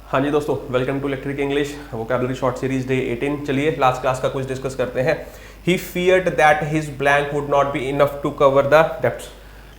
हाँ जी दोस्तों, welcome to electric English vocabulary short series day 18। चलिए लास्ट क्लास का कुछ डिस्कस करते हैं। He feared that his blank would not be enough to cover the debts.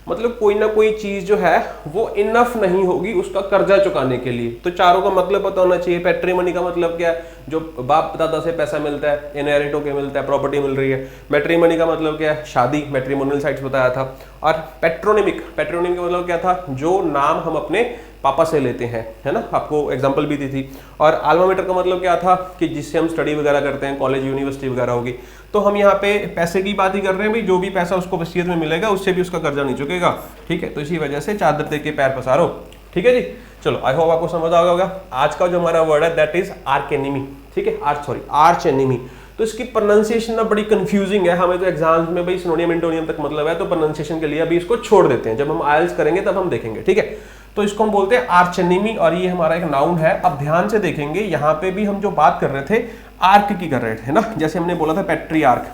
मतलब कोई ना कोई चीज जो है वो इनफ नहीं होगी उसका कर्जा चुकाने के लिए। तो चारों का मतलब पता होना चाहिए। पैट्रिमनी का मतलब क्या है? जो बाप दादा से पैसा मिलता है, इनहेरिट होके मिलता है, प्रॉपर्टी मिल रही है। मैट्रिमनी का मतलब क्या है? शादी, मैट्रिमोनियल साइट्स बताया था। और पेट्रोनिमिक का मतलब क्या था? जो नाम हम अपने पापा से लेते हैं, है ना। आपको एग्जांपल भी दी थी। और अल्मा मैटर का मतलब क्या था? कि जिससे हम स्टडी वगैरह करते हैं, कॉलेज यूनिवर्सिटी वगैरह होगी। तो हम यहाँ पे पैसे की बात ही कर रहे हैं भाई, जो भी पैसा उसको वसीयत में मिलेगा उससे भी उसका कर्जा नहीं चुकेगा। ठीक है, तो इसी वजह से चादर दे के पैर पसारो। ठीक है जी, चलो आई होप आपको समझ आ गया होगा। आज का जो हमारा वर्ड है दैट इज आर्क एनिमी। ठीक है, आर्च एनिमी। तो इसकी प्रोनाउंसिएशन ना बड़ी कंफ्यूजिंग है। हमें तो एग्जाम्स में भाई सिनोनियम एंटोनियम तक मतलब है, तो प्रोनाउंसिएशन के लिए अभी इसको छोड़ देते हैं। जब हम आइल्स करेंगे तब हम देखेंगे। ठीक है, तो इसको हम बोलते हैं आर्च एनिमी और ये हमारा एक नाउन है। अब ध्यान से देखेंगे, यहाँ पे भी हम जो बात कर रहे थे आर्क की कर रहे थे ना। जैसे हमने बोला था पैट्रियार्क,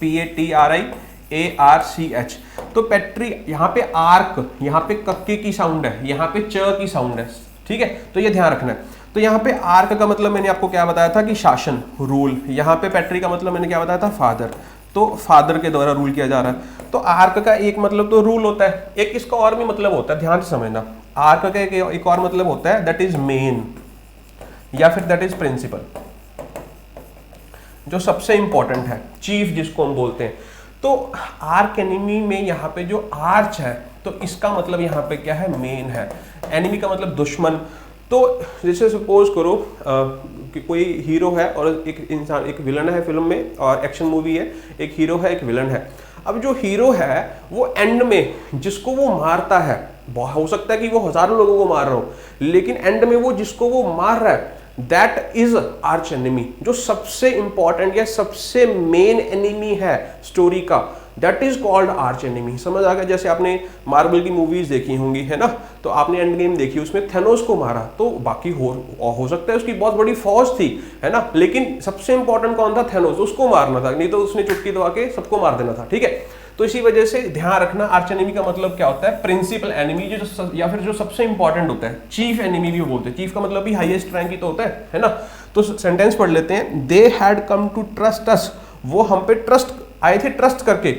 PATRIARCH। तो पैट्री, यहाँ पे आर्क, यहाँ पे कक्के की साउंड है, यहाँ पे च की साउंड है। ठीक है, तो ये ध्यान रखना है। तो यहाँ पे आर्क का मतलब मैंने आपको क्या बताया था कि शासन, रूल। यहाँ पे पैट्री का मतलब मैंने क्या बताया था? फादर। तो फादर के द्वारा रूल किया जा रहा है। तो आर्क का एक मतलब तो रूल होता है, एक इसका और भी मतलब होता है, ध्यान से समझना। आर्क का एक और मतलब होता है दैट इज मेन, या फिर दैट इज प्रिंसिपल, जो सबसे इंपॉर्टेंट है, चीफ जिसको हम बोलते हैं। तो आर्क एनिमी में यहाँ पे जो आर्च है, तो इसका मतलब यहाँ पे क्या है? मेन है। एनिमी का मतलब दुश्मन। तो जैसे सपोज करो कि कोई हीरो है और एक इंसान, एक विलन है फिल्म में, और एक्शन मूवी है, एक हीरो है एक विलन है। अब जो हीरो है वो एंड में जिसको वो मारता है, हो सकता है कि वो हजारों लोगों को मार रहा हो, लेकिन एंड में वो जिसको वो मार रहा है दैट इज आर्च एनिमी। जो सबसे इंपॉर्टेंट या सबसे मेन एनिमी है स्टोरी का, that is called arch enemy. समझ आ गया? जैसे आपने मार्वल की मूवीज देखी होंगी, है ना। तो आपने एंड गेम देखी, उसमें थेनोस को मारा, तो बाकी हो सकता है उसकी बहुत बड़ी फौज थी, है ना, लेकिन सबसे इंपॉर्टेंट कौन था? थेनोस। उसको मारना था, नहीं तो उसने चुटकी दबा के सबको मार देना था। ठीक है, तो इसी वजह से ध्यान रखना, आर्च एनिमी का मतलब क्या होता है? प्रिंसिपल एनिमी, जो या फिर जो सबसे इंपॉर्टेंट होता है। चीफ एनिमी भी बोलते हैं। चीफ का मतलब भी हाईएस्ट रैंक ही तो होता है ना। तो सेंटेंस पढ़ लेते हैं। They had come to trust us. वो हम पे ट्रस्ट आए थे, ट्रस्ट करके।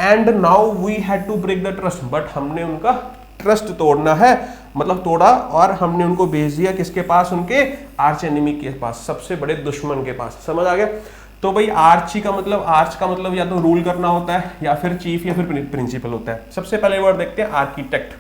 And now we had to break the trust. But हमने उनका ट्रस्ट तोड़ना है, मतलब तोड़ा, और हमने उनको भेज दिया किसके पास? उनके आर्च एनिमी के पास, सबसे बड़े दुश्मन के पास। समझ आ गया? तो भाई आर्च का मतलब या तो रूल करना होता है, या फिर चीफ, या फिर प्रिंसिपल होता है। सबसे पहले वर्ड देखते हैं आर्किटेक्ट।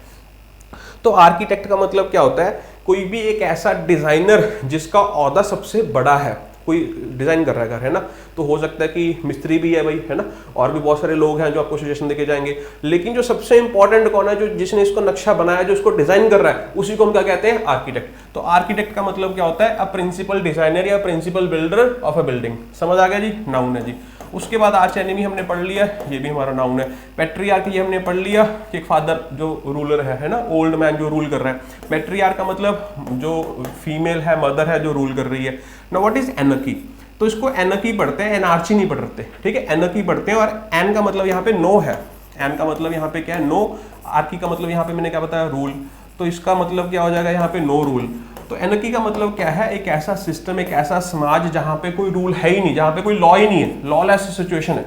तो आर्किटेक्ट का मतलब क्या होता है? कोई भी एक ऐसा डिजाइनर जिसका ओहदा सबसे बड़ा है। कोई डिजाइन कर रहा है घर, है ना, तो हो सकता है कि मिस्त्री भी है भाई, है ना, और भी बहुत सारे लोग हैं जो आपको सजेशन देके जाएंगे। लेकिन जो सबसे इंपॉर्टेंट कौन है? जो जिसने इसको नक्शा बनाया, जो इसको डिजाइन कर रहा है, उसी को हम क्या कहते हैं? आर्किटेक्ट। तो आर्किटेक्ट का मतलब क्या होता है? अ प्रिंसिपल डिजाइनर या principal builder of a building. समझ आ गया जी? नाउन है जी। उसके बाद आर्च एनिमी हमने पढ़ लिया, ये भी हमारा नाउन है। पैट्रियार्क ये हमने पढ़ लिया कि एक फादर जो रूलर है ना, ओल्ड मैन जो रूल कर रहा है। पैट्रियार्क का मतलब जो फीमेल है, मदर है, जो रूल कर रही है ना। What is एनर्की? तो इसको एनर्की पढ़ते हैं, एनार्ची नहीं पढ़ते। ठीक है, एनर्की पढ़ते हैं। और एन का मतलब यहाँ पे नो है। एन का मतलब यहाँ पे क्या है? नो। आर्की का मतलब यहाँ पे मैंने क्या बताया? रूल। तो इसका मतलब क्या हो जाएगा यहाँ पे? No rule. तो एनर्की का मतलब क्या है? एक ऐसा सिस्टम, एक ऐसा समाज जहां पे कोई रूल है ही नहीं, जहां पे कोई लॉ ही नहीं है, लॉलेस सिचुएशन है।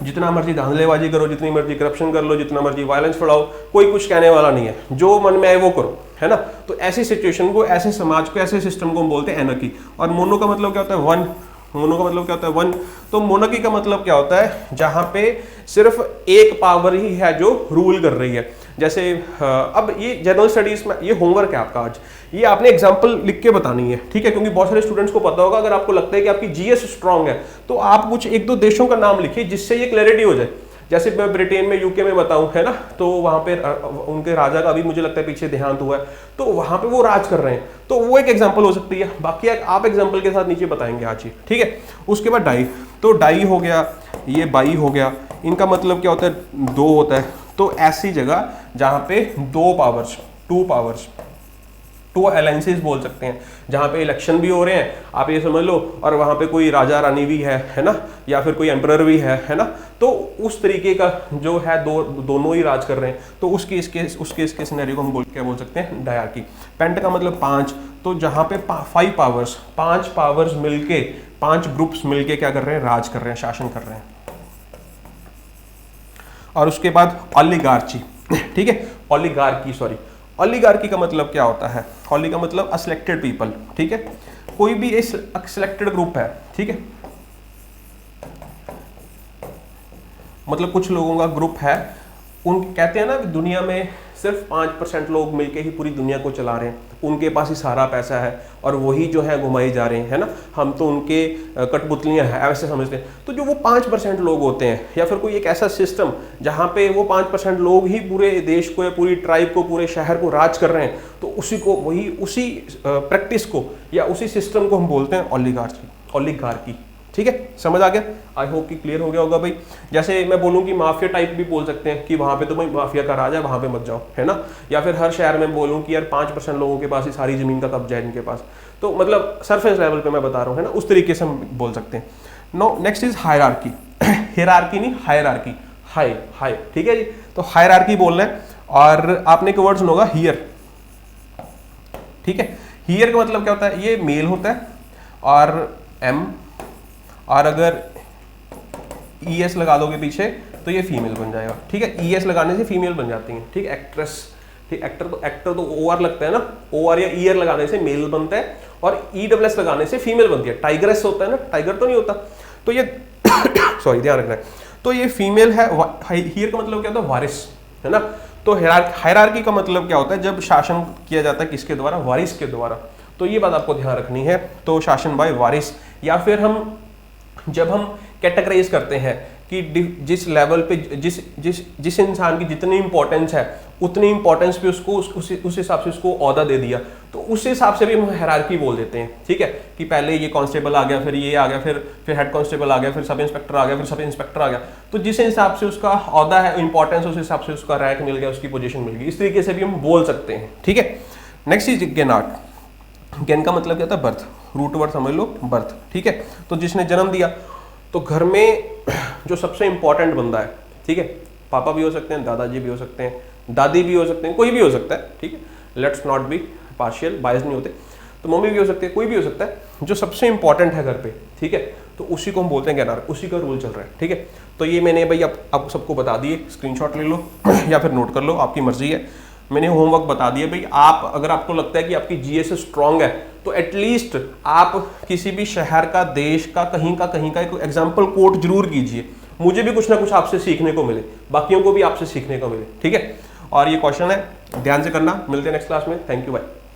जितना मर्जी धांधलेबाजी करो, जितनी मर्जी करप्शन कर लो, जितना मर्जी वायलेंस फैलाओ, कोई कुछ कहने वाला नहीं है, जो मन में आए वो करो, है ना। तो ऐसी सिचुएशन को, ऐसे समाज को, ऐसे सिस्टम को हम बोलते हैं एनर्की। और मोनो का मतलब क्या होता है? वन। मोनो का मतलब क्या होता है? वन। तो मोनर्की का मतलब क्या होता है? जहां पे सिर्फ एक पावर ही है जो रूल कर रही है। जैसे अब ये जनरल स्टडीज में ये होमवर्क है आपका आज, ये आपने एग्जांपल लिख के बतानी है। ठीक है, क्योंकि बहुत सारे स्टूडेंट्स को पता होगा, अगर आपको लगता है कि आपकी जीएस स्ट्रांग है, तो आप कुछ एक दो देशों का नाम लिखिए जिससे ये क्लैरिटी हो जाए। जैसे मैं ब्रिटेन में, यूके में बताऊं, है ना, तो वहां पे उनके राजा का अभी मुझे लगता है पीछे देहांत हुआ है, तो वहां पे वो राज कर रहे हैं, तो वो एक एग्जांपल हो सकती है। बाकी आप एग्जांपल के साथ नीचे बताएंगे आज ही। ठीक है, उसके बाद डाई। तो डाई हो गया, ये बाई हो गया। इनका मतलब क्या होता है? दो होता है। तो ऐसी जगह जहां पे दो powers, two powers, two alliances बोल सकते हैं, जहाँ पे इलेक्शन भी हो रहे हैं, आप ये समझ लो, और वहाँ पे कोई राजा रानी भी है ना, या फिर कोई एम्परर भी है ना, तो उस तरीके का जो है दोनों ही राज कर रहे हैं, तो उस केस के सिनेरियो को हम क्या बोल सकते हैं, डायरार्की। पेंट का मतलब 5, तो जहाँ पे 5 पावर्स, 5 पावर्स मिलके, 5 ग्रुप्स मिलके क्या कर रहे हैं, राज कर रहे हैं, शासन कर रहे हैं। और उसके बाद ओलिगार्ची, ठीक है, ओलिगार्की का मतलब क्या होता है, ओली का मतलब असिलेक्टेड पीपल, ठीक है, कोई भी एक सिलेक्टेड ग्रुप है, ठीक है, मतलब कुछ लोगों का ग्रुप है, उन कहते हैं ना दुनिया में सिर्फ 5% लोग मिलके ही पूरी दुनिया को चला रहे हैं, उनके पास ही सारा पैसा है और वही जो है घुमाए जा रहे हैं, है ना, हम तो उनके कठपुतलियां हैं ऐसे समझते हैं। तो जो वो 5% लोग होते हैं, या फिर कोई एक ऐसा सिस्टम जहाँ पे वो 5% लोग ही पूरे देश को या पूरी ट्राइब को, पूरे शहर को राज कर रहे हैं, तो उसी प्रैक्टिस को या उसी सिस्टम को हम बोलते हैं ओलिगार्की। ठीक है, समझ आ गया? आई होप कि क्लियर हो गया होगा भाई। जैसे मैं बोलूँ कि माफिया टाइप भी बोल सकते हैं कि वहाँ पे तो भाई माफिया का राज है, वहाँ पे मत जाओ, है ना, या फिर हर शहर में बोलूँ कि यार 5% लोगों के पास ही सारी जमीन का कब्जा है इनके पास, तो मतलब सरफेस लेवल पे मैं बता रहा हूँ, है ना, उस तरीके से हम बोल सकते हैं। No, next is hierarchy. Hierarchy नहीं, हायरार्की, हाई, ठीक है जी, तो हायरार्की बोलना है। और आपने एक वर्ड सुना होगा हियर, ठीक है, हियर का मतलब क्या होता है, ये मेल होता है और एम, और अगर ES लगा दोगे पीछे तो ये फीमेल बन जाएगा, ठीक है, ES लगाने से फीमेल बन जाती हैं, ठीक, एक्ट्रेस, ठीक, एक्टर तो OR लगता है ना, OR या ईयर लगाने से मेल बनता है और ESS लगाने से फीमेल बनती है। टाइगरेस होता है ना, टाइगर तो नहीं होता, तो ये सॉरी ध्यान रखना है, तो ये फीमेल है। हियर का मतलब क्या होता है, वारिस, है ना। तो हायरार्की का मतलब क्या होता है, जब शासन किया जाता है किसके द्वारा, वारिस के द्वारा, तो ये बात आपको ध्यान रखनी है। तो शासन बाय वारिस, या फिर हम जब हम कैटेगराइज करते हैं कि जिस लेवल पे जिस इंसान की जितनी इंपॉर्टेंस है उतनी इंपॉर्टेंस पे उसको उस हिसाब से उसको ओहदा दे दिया, तो उस हिसाब से भी हम हायरार्की बोल देते हैं, ठीक है, कि पहले ये कांस्टेबल आ गया, फिर ये आ गया, फिर हेड कांस्टेबल आ गया, फिर सब इंस्पेक्टर आ गया, फिर सब इंस्पेक्टर आ गया, तो जिस हिसाब से उसका ओहदा है, इंपॉर्टेंस, उस हिसाब से उसका रैंक मिल गया, उसकी पोजीशन मिल गई, इस तरीके से भी हम बोल सकते हैं, ठीक है। Next is गेनार्ट। गेन का मतलब क्या होता है, बर्थ, रूट वर्ड समझ लो, बर्थ, ठीक है, तो जिसने जन्म दिया, तो घर में जो सबसे इंपॉर्टेंट बंदा है, ठीक है, पापा भी हो सकते हैं, दादाजी भी हो सकते हैं, दादी भी हो सकते हैं, कोई भी हो सकता है, ठीक है, लेट्स नॉट बी पार्शियल, बायस नहीं होते, तो मम्मी भी हो सकती है, कोई भी हो सकता है, जो सबसे इंपॉर्टेंट है घर पे, ठीक है, तो उसी को हम बोलते हैं गेनार्क, उसी का रूल चल रहा है, ठीक है। तो ये मैंने भाई आप सबको बता दिए, स्क्रीनशॉट ले लो या फिर नोट कर लो, आपकी मर्जी है। मैंने होमवर्क बता दिया भाई, आप अगर आपको लगता है कि आपकी GS स्ट्रांग है, तो एटलीस्ट आप किसी भी शहर का, देश का कहीं का एक एग्जाम्पल कोट जरूर कीजिए, मुझे भी कुछ ना कुछ आपसे सीखने को मिले, बाकियों को भी आपसे सीखने को मिले, ठीक है। और ये क्वेश्चन है, ध्यान से करना। मिलते हैं नेक्स्ट क्लास में, थैंक यू, बाय।